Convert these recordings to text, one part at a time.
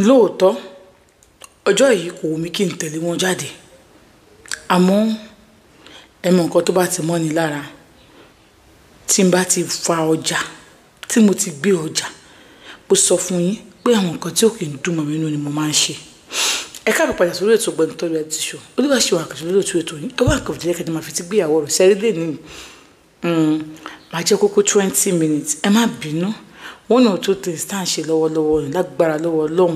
lóòótọ́ ọjọ́ yìí kò wù mí kí n tẹ̀lé wọn jáde àmọ́ ẹ mọ nǹkan tó bá ti mọ́ni lára tí n bá ti fa ọjà tí mo ti gbé ọjà mo sọ fún yín pé àwọn nǹkan tí ò kì í dùn mọ́ mi nínú ni mo máa ń ṣe ẹ káàbọ̀ padà sórí ètò Ògbẹ́ni Reality Show olúwa ṣe wà kàṣọ lórí ètò yín ẹ wá nǹkan fìdílé kẹjọ máa fi ti gbéyàwó rẹ̀ sẹ́rí lè ní máa jẹ́ kókó 20 minutes ẹ má bínú one or two things tá à ń ṣe lọ́wọ́lọ́wọ́ ní lágbára lọ́wọ́ Ọlọ́run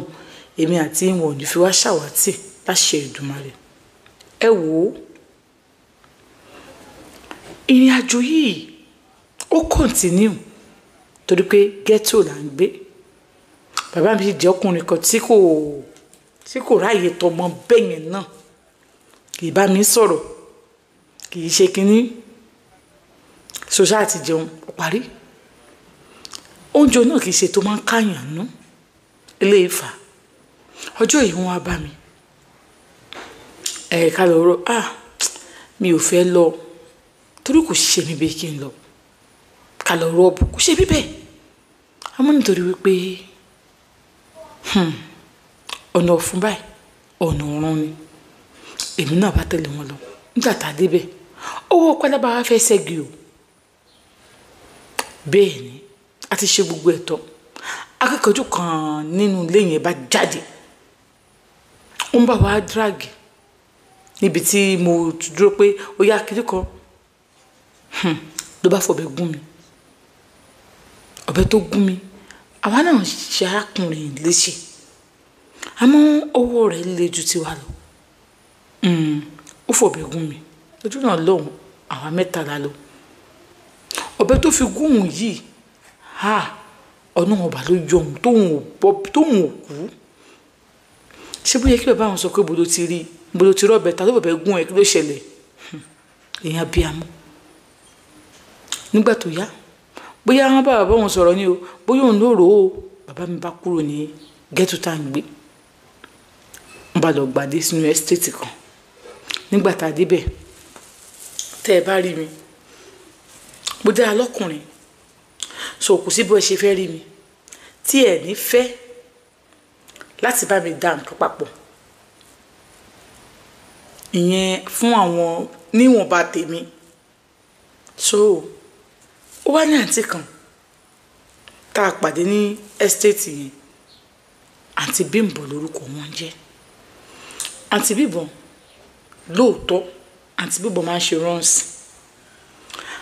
èmi àti ìwọ̀n ò ní fi wá ṣàwátì láṣẹ Èdùmàrè ẹ wò ó ìrìn àjò yìí ó kọ̀ntínú torí pé ghetto là ń gbé bàbá mi jẹ́ ọkùnrin kan tí kò ráyè tọmọ bẹ́yẹn náà kì í bá mi sọ̀rọ̀ kì í ṣe kínní ṣoṣá àti jẹun ó parí oúnjẹ náà kì í ṣe tó máa ń káyàn nú ilé Ifá ọjọ́ yìí wọ́n wá bá mi ká lọ rọ mi ò fẹ́ lọ torí kò ṣe mí bẹ́ẹ̀ kí n lọ ká lọ rọ́ọ̀bù kò ṣe mí bẹ́ẹ̀ àmọ́ nítorí wípé ọ̀nà ọ̀fun báyìí ọ̀nà ọ̀run ni èmi náà bá tẹ̀lé wọn lọ nígbà tá a débẹ̀ owó pálábá wa fẹ́ ṣẹ́gi o bẹ́ẹ̀ ni a ti ṣe gbogbo ẹ̀tọ́ akẹ́kọ̀ọ́jú kan nínú ilé yẹn bá jáde ó ń bá wa dráàgì níbi tí mo dúró pé ó yá kiri kan ló bá fọ̀bẹ gún mi ọ̀bẹ tó gún mi àwa náà ṣe arákùnrin léṣe àmọ́ ọwọ́ rẹ̀ le ju tiwa lọ ó fọ̀bẹ gún mi ojú náà lọ́hùn àwa mẹ́tàlá lọ ọ̀bẹ tó fi gún òun yìí ọ̀nà ọba ló yọ òun tóun ò kú ṣé bóyá kí bàbá àwọn sọ pé bolo ti rọ́ọ̀bẹ ta ló bẹ̀bẹ̀ gún ẹ kí ló ṣẹlẹ̀ èèyàn bí amú nígbà tó yá bóyá wọn bá bàbá wọn sọ̀rọ̀ ni o bóyá òun ló rò ó bàbá mi bá kúrò ní ghetto tá à ń gbé wọn bá lọ gbàdé sínú estate kan nígbà tá a débẹ̀ tẹ́ ẹ bá rí mi mo dára lọ́kùnrin so kò sí bó ẹ ṣe fẹ́ rí mi tí ẹ ní fẹ́ láti bá mi dá nǹkan papọ̀ ìyẹn fún àwọn níwọ̀nba tèmi so ó wá ní àǹtí kan tá a pàdé ní estate yẹn àǹtí Bímbọ́ lórúkọ wọn jẹ́ àǹtí Bímbọ́ lóòótọ́ àǹtí Bímbọ́ máa ń ṣe runs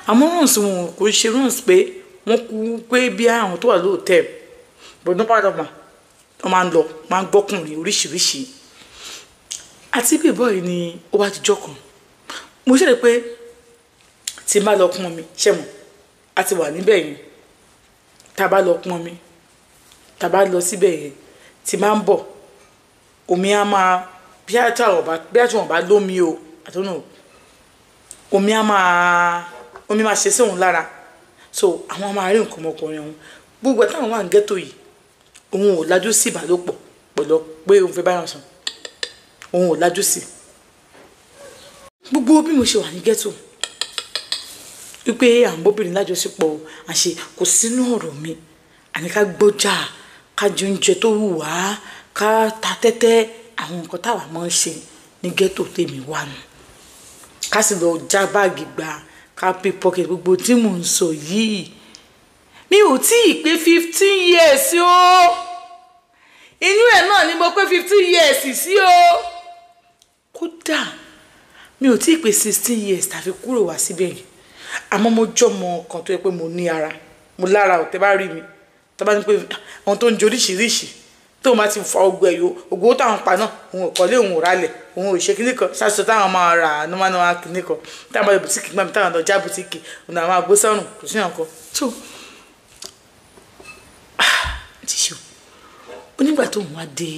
àmọ́ runs wọn kò ṣe runs pé wọ́n kú pé bí àwọn tó wà lóòótẹ́ bọ̀dún padà mà wọ́n máa ń lọ máa ń gbọ́kùnrin oríṣiríṣi àti Bímbọ́ yìí ni ó wá jíjọ́ kan mo ṣe lè pé tí n bá lọ pọn mi ṣẹ́mọ̀ a ti wà níbẹ̀ yẹn tá a bá lọ pọn mi tá a bá lọ síbẹ̀ yẹn tí máa ń bọ̀ omi á máa bí àtúwọ̀n bá lómi o àtúnú omi máa ṣe sí òun lára so àwọn máa rí nǹkan ọmọkùnrin ọ̀hún gbogbo táwọn wà ní ghetto yìí òun ò lajú sí ìbálòpọ̀ pẹ̀lú pé òun fẹ́ báyọ̀ sàn òun ò lajú sí gbogbo bí mo ṣe wà ní ghetto wípé àwọn bóbìnrin lájọṣepọ̀ àṣe kò sínú ọ̀rọ̀ mi àní ká gbọ́jà ká jẹ oúnjẹ tó wù wá ká ta tẹ́tẹ́ àwọn nǹkan táwa máa ń ṣe ní ghetto tèmi wà nù ká sì lọ já báàgì gba ká pickpocket gbogbo tí mò ń sọ yìí mi ò tí ì pé 15 years o inú ẹ̀ náà ni mo pé 15 years sí o kódà mi ò tí ì pé 16 years tàfi kúrò wá síbẹ̀ yìí àmọ́ mo jọmọ kan tó yẹ pé mo ní ara mo lára ò tẹ́ bá rí mi tẹ́ bá ní pé àwọn tó ń jẹ oríṣiríṣi tó máa ti fa ogun ẹ̀yọ ògbó táwọn pa náà òun ò kọ́lé òun ò rálẹ̀ òun ò ṣe kíní kan ṣáṣọ táwọn máa rà nọ́mánọ́má kíní kan táwọn bá lọ bùtíkì gbàmí táwọn lọ já bùtíkì òun àwọn àgbo sọ́run kò sí nǹkan tó ti ṣe onígbà tó wọ́n á dé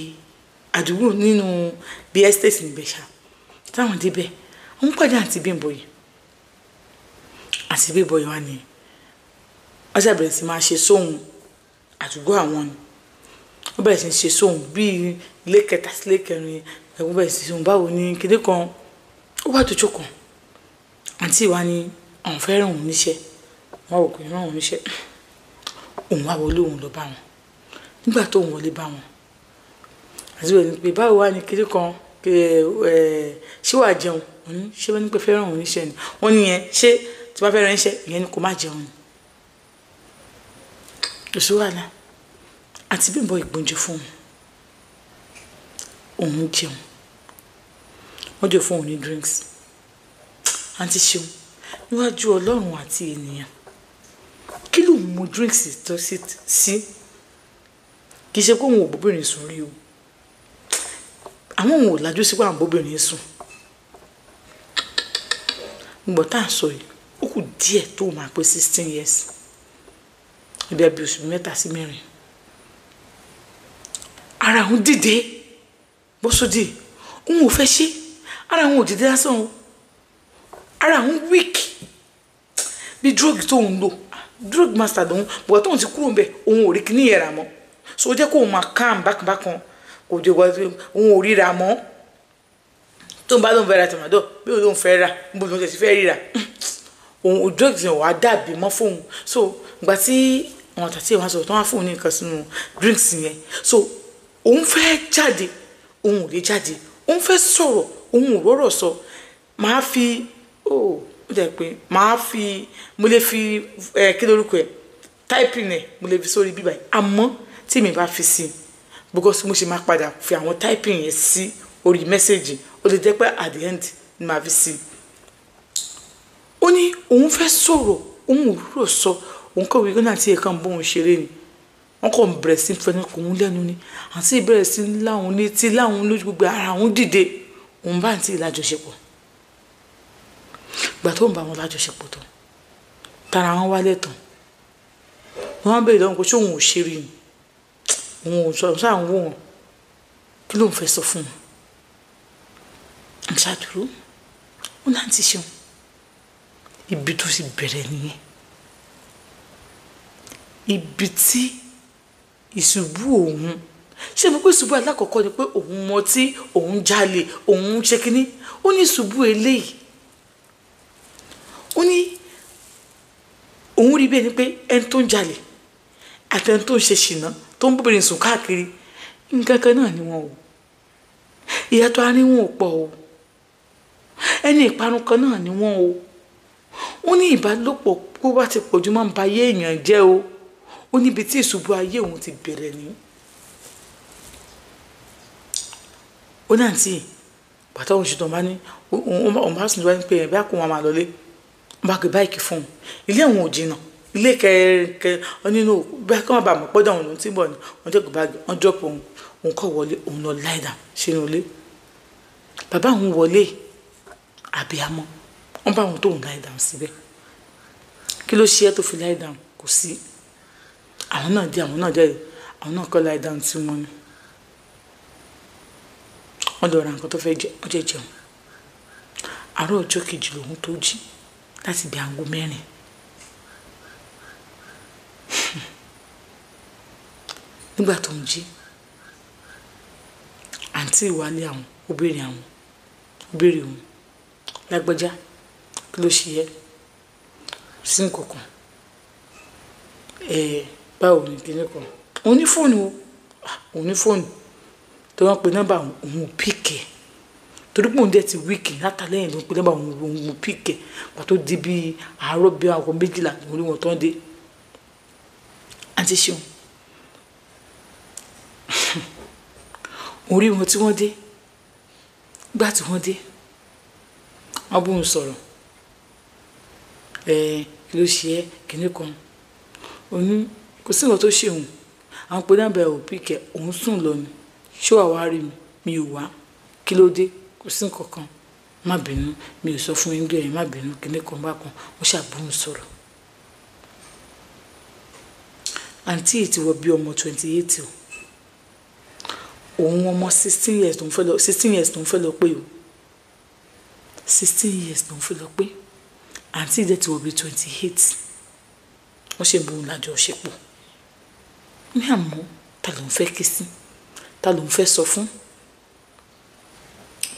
àdúgbò nínú bí estate níbẹ̀ ṣá táwọn débẹ̀ wọ́n pàdé àǹtí Bímbọ́ yìí àti Bímbọ́ yìí wá ní wọ́n ṣàbẹ̀rẹ̀ sí máa ṣe sóhun àdúgbò àwọn ni wọ́n bẹ̀rẹ̀ sí ṣe sóhun bíi ilé kẹta sí ilé kẹrin ẹ̀wọ́n bẹ̀rẹ̀ sí sóhun báwo ni kéde kan ó wá tójó kan àǹtí wa ní àwọn fẹ́ ràn òun níṣẹ́ wọ́n wò pé ràn òun níṣẹ́ òun wá wọlé òun lọ bá wọn nígbà tó òun wọlé bá wọn àti wẹ̀ ní pé báwo wá ní kiri kan ṣé wàá jẹun ṣé wọ́n ní pé fẹ́ràn òun níṣẹ́ ni wọ́n ní yẹn ṣé tí wọ́n fẹ́ràn iṣẹ́ ìyẹn ni kò má jẹun ni òṣù wàhálà àti Bímbọ́ ìgbóúnjẹ fún òun jẹun wọ́n jẹ fún òun ní drinks àǹtí Ṣeun níwájú Ọlọ́run àti ènìyàn kí ló mú drinks tó sí kì í ṣe pé òun ò bóbìnrin sùn rí o àwọn òun ò lajú sí pé àwọn bóbìnrin sùn gbọ́ tá à ń sọ yìí ó kù díẹ̀ tó máa pé 16 years ibi ẹbí oṣù 3 sí 4 ara òun dìde bọ́sódì òun ò fẹ́ ṣe ara òun ò dìde lásán o ara òun weak bí drug tó ń lò drug master lòun bùkọ́ tóun ti kúrò ń bẹ̀ òun ò rí kíní yẹra mọ́ so ó jẹ́ kóun máa calm bákan kò dé òun ò ríra mọ́ tó ń bá lóun fẹ́ ra tòmátò bí òun fẹ́ ra bó lóun ti fẹ́ ríra òun drugs yẹn wàá dàbí mọ́ fóun so ìgbà tí àwọn tàtí ìwọ̀n sọ̀rọ̀ tó wá fóun ní nǹkan sínú drinks yẹn so òun fẹ́ jáde òun ò lè jáde òun fẹ́ sọ̀rọ̀ òun ò rọ́rọ̀ sọ máa fi ó dẹ̀ pé máa fi mo lè fi kí lórúkọ ẹ̀ typing ẹ̀ mo lè fi sórí bíbá yìí àmọ́ tí mi bá fi sí because mo ṣe máa padà fi àwọn typing yẹn sí orí mẹ́sẹ̀gì ó lè jẹ́ pé at the end ni màá fi sí ó ní òun fẹ́ sọ̀rọ̀ òun ò rọ́rọ̀ sọ òun kọ̀wé gánà tí ẹ̀ka ń bọ́ òun ṣeré ni wọ́n kàn bẹ̀rẹ̀ sí fẹ́ni kò ń lẹ́nu ni àti ìbẹ̀rẹ̀ sí láwọn létí láwọn lójú gbogbo ara òun dìde òun bá àǹtí ìlàjọṣepọ̀ gbà tó ń bá wọn lájọṣepọ̀ tán tara wọn wálẹ̀ tán wọ́n bẹ̀rẹ̀ lọ́wọ́ pé ṣé òun ò ṣeré ni òun ò sọ sáà ń wò wọn kí ló ń fẹ́ sọ fún wọn ń ṣàdúró ó náà ti ṣeun ibi tó sì bẹ̀rẹ̀ nìyẹn ibi tí ìṣubú òun ṣé mo pé ìṣubú alákọ̀ọ́kọ́ ni pé òun mọ tí òun jalè òun ṣe kínní ó ní ìṣubú eléyìí ó ní òun rí bẹ́ẹ̀ ni pé ẹni tó ń jalè àti ẹni tó ń ṣe ṣìnà tó ń bóbìnrin sùn káàkiri nǹkan kan náà ni wọn o ìyàtọ̀ àárín wọn ò pọ̀ o ẹni ìparun kan náà ni wọn o ó ní ìbálòpọ̀ kó bá ti pọ̀jù máa ń ba ayé èèyàn jẹ́ o ó níbi tí ìṣubú ayé òun ti bẹ̀rẹ̀ ní. ó náà tí bàtà òun ṣùgbọ́n bá ní òun bá sùn níwájú pé ẹ̀bí àkó wọn máa lọlé wọn bá gbé báyìí fún un ilé àwọn ò jìnnà ilé kẹrẹkẹ nínú bá kí wọn bá mọ̀ pọ́dọ̀ òun ló ti bọ̀ ni wọ́n jẹ́ gbàgbé wọ́n drop òun kọ̀ wọlé òun lọ lie down sínú ilé bàbá òun wọlé àbíamọ́ wọ́n bá òun tóun lie down síbẹ̀ kí ló ṣe é tó fi lie down kò sí àwọn náà kọ́ lie down tí wọ́n ní wọ́n lọ ra nǹkan tó fẹ́ jẹ wọ́n jẹ jẹun àárọ̀ ọjọ́ kejì lòun tó jí láti bí aago 4 nígbà tó ń jí àǹtí ìwálé àwọn ó béèrè òun lágbájá kí ló ṣe é sí nǹkankan báwo ni kíní kan òun ní fóònù tó wọ́n pe nọ́mbà òun ò píkẹ̀ torí pé òun dẹ̀ ti wíìkì látàlẹ́yìn ló ń pe nọ́mbà òun ò píkẹ̀ pàtó di bí àárọ̀ bí aago 12 lórí wọn tó ń dé àǹtí Ṣeun orí wọn tí wọ́n dé gbà tí wọ́n dé wọ́n bóun sọ̀rọ̀ kí ló ṣe é kíní kan òun kò sí nǹkan tó ṣe òun àwọn pe nọ́mbà ò píkẹ̀ òun sùn lọ ni ṣé wàá wá rí mi ò wá kí ló dé kò sí nǹkan kan má bínú mi ò sọ fún yín gbé ẹ̀yin má bínú kíní kan bá kan wọ́n ṣàbóun sọ̀rọ̀ àǹtí yìí ti wọ bí ọmọ 28 o òun ọmọ 16 years tó ń fẹ́ lọ pé o 16 years tó ń fẹ́ lọ pé àǹtí yìí ti wọ bí 28 wọ́n ṣe ń bóun lájọṣepọ̀ ní àmọ́ ta ló ń fẹ́ ké sí ta ló ń fẹ́ sọ fún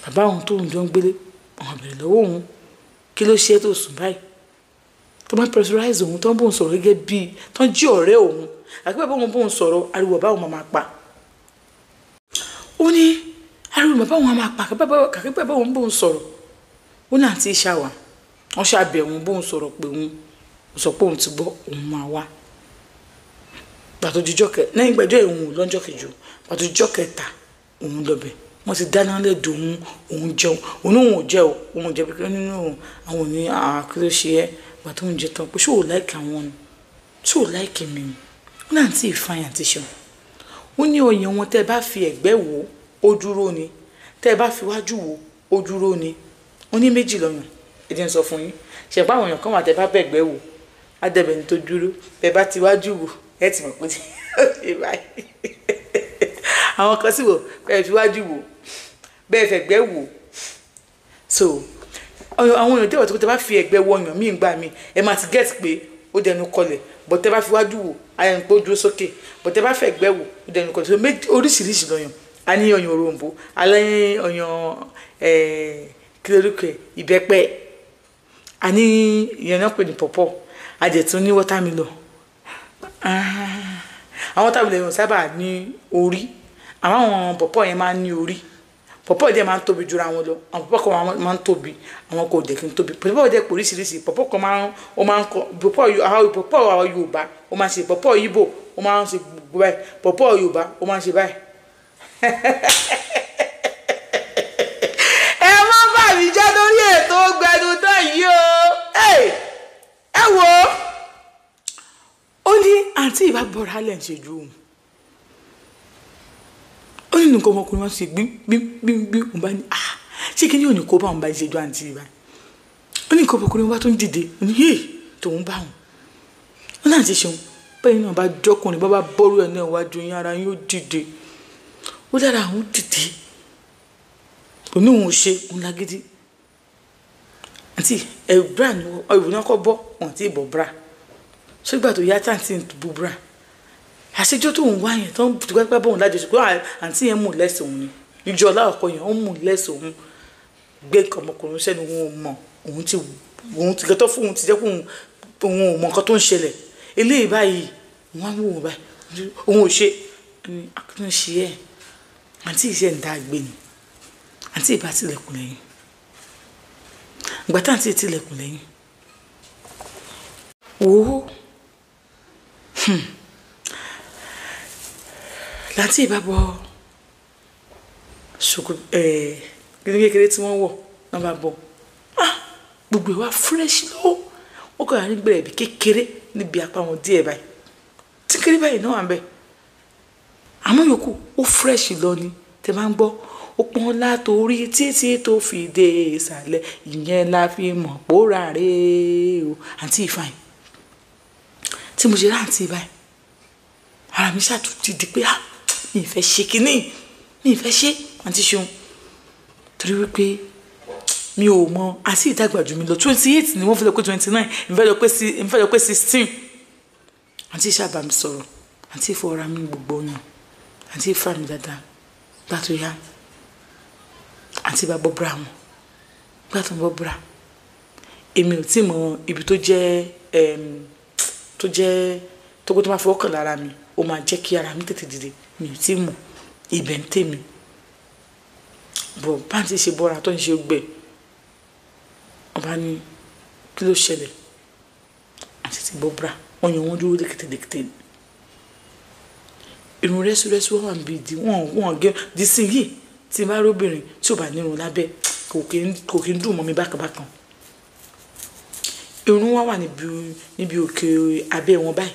bàbá òun tó ń jọ ń gbélé àwọn àbẹ̀rẹ̀ lọ́wọ́ òun kí ló ṣe é tó sùn báyìí tó máa pressurize òun tó ń bóun sọ̀rọ̀ gẹ́gẹ́ bíi tó ń jí ọ̀rẹ́ òun àti bàbá òun bóun sọ̀rọ̀ ariwo bàbá òun máa pa ó ní ariwo bàbá òun á máa pa kàkí bàbá òun bóun sọ̀rọ̀ ó ní àǹtí ìṣàwà wọ́n ṣàbẹ̀ òun bóun sọ̀rọ̀ pé òun sọ pé òun ti gbọ́ òun máa wá pàtó jíjọ́ kẹ lẹ́yìn gbẹ́jọ́ ìhun lọ́jọ́ kejì pàtó jíjọ́ kẹta òun lọ́bẹ̀ wọ́n ti dáná lẹ́dọ̀ òun jẹun òun ò jẹ́ òun jẹ́ pé nínú àwọn òní àkíló ṣe ẹ́ pàtó òun jẹ tán pé ṣé ò láìkì àwọn ni ṣé ò láìkì mi ni ó náà tí ìfàyàn àti ṣeun ó ní ọyàn wọn tẹ́ bá fi ẹ̀gbẹ́ wò ó dúró ni tẹ́ bá fi wájú wò ó dúró ni ó ní méjì lọ́yàn èdè ń sọ fún yín ṣẹ̀pá àwọn èèyàn kan wà tẹ́ bá bẹ̀gbẹ́ wò á dẹ̀bẹ̀ ní tó dúró tẹ́ bá ti wájú wò ẹ ti mọ̀ pé ó ṣe báyìí àwọn kan sì wò bẹ́ẹ̀ fi wájú wò bẹ́ẹ̀ fẹ̀gbẹ́ wò so àwọn èèyàn tẹ́wọ̀ tó tẹ́ bá fi ẹ̀gbẹ́ wọ ọyàn míì gbà mí ẹ máa ti gẹ́ẹ̀tì pé ó dẹnu kọlẹ̀ bọ̀ tẹ́ bá fi wájú wò ayẹyẹ pé ó dúró sókè bọ̀ tẹ́ bá fẹ̀gbẹ́ wò ó dẹnu kọlẹ̀ so oríṣiríṣi lọ́yàn a ní ọyàn òrombó alẹ́ ọyàn kílórúkẹ ìbẹ́pẹ a ní ìyẹn náà pè ní pọ̀pọ̀ àjẹ̀tún ní wọ́támílọ̀ àwọn tábìlì yẹn sábà ní orí àwọn pọ̀pọ̀ yẹn máa ń ní orí pọ̀pọ̀ díẹ̀ máa ń tóbi jura wọn lọ àwọn pọ̀pọ̀ kan máa ń tóbi àwọn kò dẹ̀ kí n tóbi pọ̀pọ̀ díẹ̀ oríṣiríṣi pọ̀pọ̀ kan máa ń kọ pọ̀pọ̀ àwọn Yorùbá ó máa ń ṣe pọ̀pọ̀ Ìgbò ó máa ń ṣe gbogbo báyìí pọ̀pọ̀ Yorùbá ó máa ń ṣe báyìí. ẹ má bà mí jẹ́ lórí ètò Gbẹnu Tán yìí o ẹ wo ó ní àǹtí ìbá bọ̀rọ̀ alẹ́ ń ṣe ju òun ó ní nǹkan ọmọkùnrin wọn ṣe gbí òun bá ní ṣé kí ni ò ní kó bá òun bá ṣe ju àǹtí ìbá ó ní nǹkan ọmọkùnrin wọn tó ń dìde ó ní yéè tòun bá òun ó náà ti ṣeun bẹ́ẹ̀ náà bá jọkùnrin bá bọ́rú ẹ̀ náà wájú yín ara yín ó dìde ó dára àwọn dìde òní òun ò ṣe òun lágídí àǹtí ẹ̀rù bra ni ọ̀rù náà kọ́ bọ́ wọn àti ìbọ̀ bra ṣùgbọ́n tó yá tàǹtí bu bra àṣejọ́ tó ń wá yẹn tó ń dùgbẹ́ bọ́ọ̀n lájọ ṣùgbọ́n àǹtí yẹn mú lẹ́sẹ̀ òun ni ìjọ aláwọ̀kọ́ yẹn ó mú lẹ́sẹ̀ òun gbé ọmọkùnrin sẹ́ni òun ò mọ̀ òun ti gẹ́tọ́ fún òun ti jẹ́ pé òun ò mọ̀ nǹkan tó ń ṣẹlẹ̀ eléyìí báyìí wọ́n á wò wọ́n báyìí òun ò ṣe akínú ṣe ẹ̀ àǹtí ìṣe ń dá gbé ni àǹtí ìbá tilẹ̀kùn lẹ́yìn ìgbà tá àǹtí tilẹ̀kùn lẹ́yìn wò ó láti ìbábọ̀ ṣòkò kékeré tí wọ́n wọ̀ náà bá bọ̀ gbogbo ìwà fresh lọ ó kọ́ àárín gbẹ̀rẹ̀ bí kékeré níbi apá wọn díẹ̀ báyìí tí kéré báyìí náà wà ń bẹ̀ àmọ́ yòókù ó fresh lọ ni tẹ máa ń gbọ́ ó pọ́n látòrí títí tó fi dé ìsàlẹ̀ ìyẹn la fi mọ̀ pòórà rèé o àǹtí ìfàyìn tí mo ṣe ráǹtí báyìí ara mi ṣàtúntì di pé mi ìfẹ́ ṣe kínní mi ìfẹ́ ṣe àǹtí ṣeun torí wípé mi ò mọ àti ìdàgbà jù mí lọ 28 ni wọ́n fi lọ pé 29 ìfẹ́ lọ pé 16 àǹtí ìṣàbà mi sọ̀rọ̀ àǹtí ìfọwọ́ra mi gbogbo ọyàn àǹtí ìfà mi dáadáa gbà tó yá àǹtí bá bọ́ bra wọn gbà tó bọ́ bra èmi ò tí mọ ibi tó jẹ́ tó kó tó máa fọwọ́ kàn lára mi ó máa jẹ́ kí ara mi tètè dìde mi ò tí mọ̀ ibẹ̀ ń tèmi bọ̀ báńtí ṣe bọ́ra tó ń ṣe gbẹ̀ ọba ní kí ló ṣẹlẹ̀ àti ti bọ́ bra wọ́n yan wọ́n dúró lékétélékété irun rẹ́súrẹ́sú wọ́n wà ń bí ìdí wọ́n gé di sí yìí tí n bá róbìnrin tí ò bá nírun lábẹ́ kò kí ń dùn mọ́ mi bákanbákan irun wá wà níbi òkè abẹ́ wọn báyìí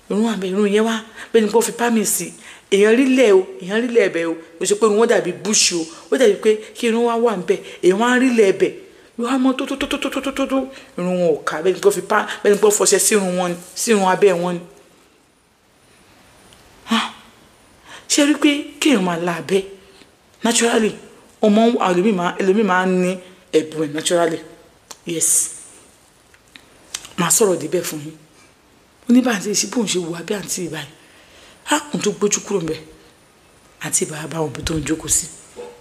irun wà bẹ́ẹ̀ irun yẹn wá bẹ́ẹ̀ ni kò fi pámì sí èèyàn rílẹ̀ ẹ̀bẹ̀ o kò ṣe pé irun wọn dàbí búṣì o ó dàbí pé kí irun wá wà níbẹ̀ èèyàn wá rílẹ̀ ẹ̀bẹ̀ ló wá mọ́ tó irun wọn ò ká bẹ́ẹ̀ ni kò fi bẹ́ẹ̀ ni kò fọṣẹ sí irun abẹ́ wọn ni ṣe rí pé kéèyàn máa la abẹ́ naturally ọmọ ẹlòmíì máa ń ní ẹ̀bùn ẹ̀ naturally yes màá sọ̀rọ̀ débẹ̀ fún yín oníbàntí ìṣíbùn ṣe wù abẹ́ àǹtí ìbáyìí òun tó gbójú kúrò mbẹ àǹtí ìbáyà bá wọn bí tó ń jókòó sí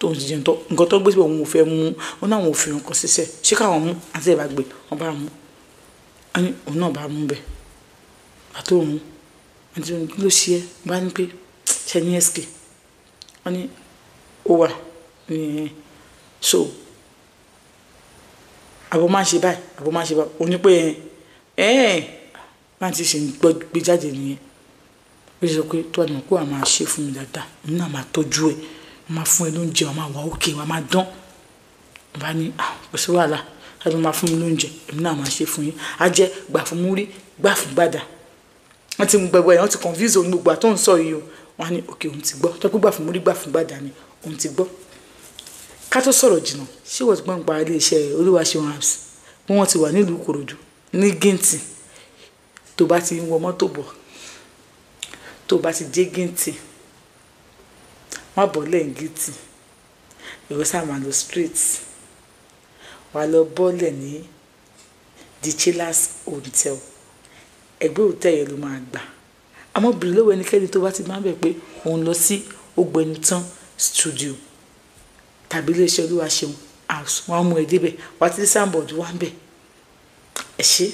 tó ń jẹun tó nǹkan tó gbé síbẹ̀ òun ò fẹ́ mú wọn náà wọn ò fi hàn kọ síṣẹ́ ṣé káwọn mú àǹtí ìbá gbé wọn bá mú òun náà bá mú bẹ̀ àti òun àti òun ló ṣe é bá ní pé ṣe ní ẹ́sìkè wọ́n ní ó wà ní so àbọ̀ máa ń ṣe báyìí àbọ̀ máa ń ṣe báyìí ó ní pé máa ti ṣe gbọ́ gbé jáde nìyẹn ó sọ pé tó àdìmọ̀ kó wà máa ṣe fún mi dáadáa èmi náà máa tọ́jú ẹ̀ wọ́n máa fún ẹ lóúnjẹ wọ́n máa wà òkè wọ́n máa dán wọ́n bá ní kò sí wàhálà láti máa fún mi lóúnjẹ èmi náà máa ṣe fún yín á jẹ́ gbà fún múrí gbà fún gbàdà wọ́n ti mú gbẹgbẹ wọ́n ti confuse òun gbogbo àtọ́ ń sọ yìí o wọ́n á ní òkè òun ti gbọ́ tó pé gbà fún múrí gbà fún gbàdà ni òun ti gbọ́ ká tó sọ̀rọ̀ jìnnà ṣé wọ́n ti gbọ́n pa iléeṣẹ́ Olúwaṣeun Apps bí wọ́n ti wà nílùú Ìkòròdú ní Gíǹtì tó bá ti ń wọ mọ́tò bọ̀ tó bá ti dé Gíǹtì má bọ̀ lẹ́yìn Gíǹtì ìwọ sáà máa lọ straight wà lọ bọ́ọ̀lẹ̀ ní The Chillers Hotel ẹgbẹ́ hotel yẹn ló máa gbà àmọ́ bìrì lọ́wọ́ ẹnikẹ́ni tó bá ti máa bẹ̀ pé òun lọ sí Ògbẹ́nután studio tàbí iléeṣẹ́ Olúwaṣeun Apps wọ́n á mú ẹ débẹ̀ wá tí sáǹbọ̀dù wá ń bẹ̀ ẹ ṣé.